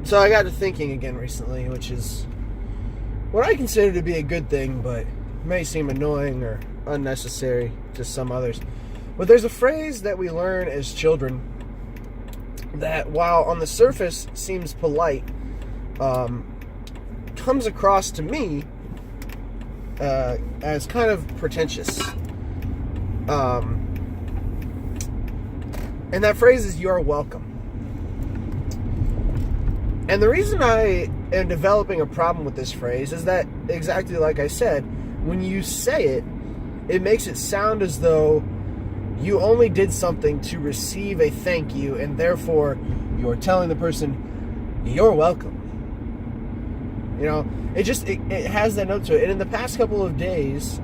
So I got to thinking again recently, which is what I consider to be a good thing, but may seem annoying or unnecessary to some others. But there's a phrase that we learn as children that, while on the surface seems polite, comes across to me as kind of pretentious. And that phrase is "you're welcome." And the reason I am developing a problem with this phrase is that, exactly like I said, when you say it, it makes it sound as though you only did something to receive a thank you, and therefore you're telling the person, "You're welcome." You know, it has that note to it. And in the past couple of days,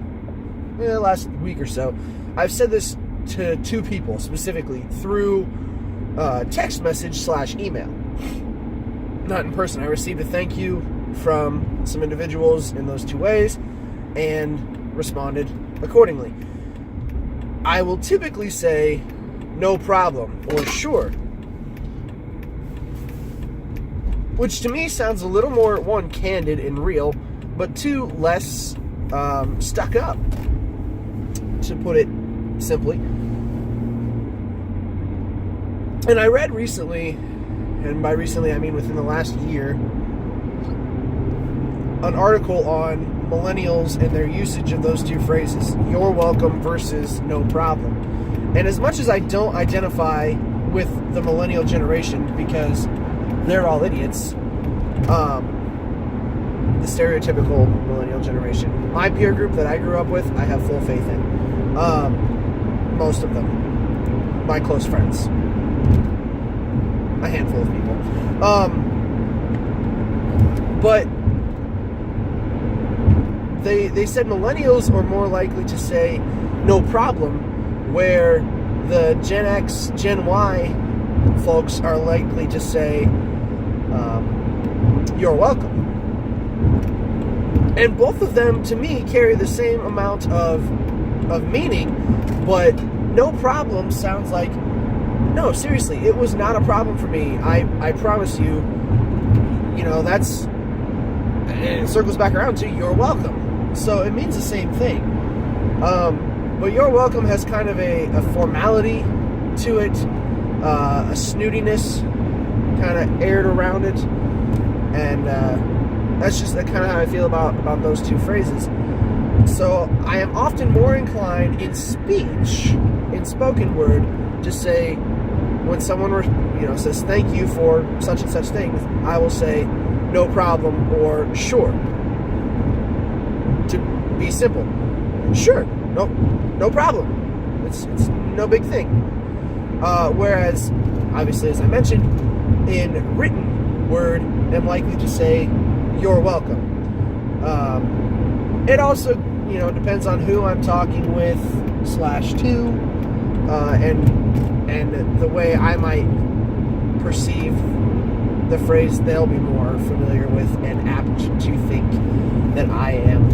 the last week or so, I've said this to two people specifically through text message / email. Not in person. I received a thank you from some individuals in those two ways and responded accordingly. I will typically say, "No problem," or "sure," which to me sounds a little more, one, candid and real, but two, less stuck up, to put it simply. And I read recently, and by recently I mean within the last year, an article on millennials and their usage of those two phrases, "you're welcome" versus "no problem." And as much as I don't identify with the millennial generation because they're all idiots, the stereotypical millennial generation, my peer group that I grew up with, I have full faith in. Most of them, my close friends, a handful of people. But they said millennials are more likely to say "no problem," where the Gen X, Gen Y folks are likely to say "you're welcome." And both of them, to me, carry the same amount of meaning, but "no problem" sounds like, no, seriously, it was not a problem for me. I promise you, that's, it circles back around to "you're welcome." So it means the same thing. But "you're welcome" has kind of a formality to it, a snootiness kind of aired around it. And that's just kind of how I feel about those two phrases. So I am often more inclined in speech, in spoken word, to say, when someone says "thank you for such and such things," I will say "no problem" or "sure." To be simple, sure, no problem. It's no big thing. Whereas, obviously, as I mentioned, in written word, I'm likely to say "you're welcome." It also, depends on who I'm talking with / to, and the way I might perceive the phrase they'll be more familiar with and apt to think that I am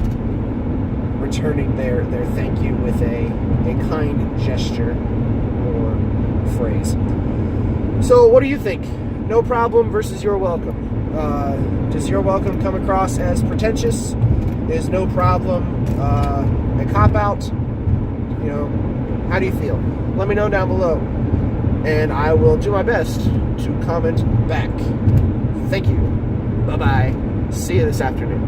returning their thank you with a kind gesture or phrase. So what do you think? No problem versus "you're welcome. Does "you're welcome" come across as pretentious? Is "no problem" a cop-out? How do you feel? Let me know down below, and I will do my best to comment back. Thank you. Bye-bye. See you this afternoon.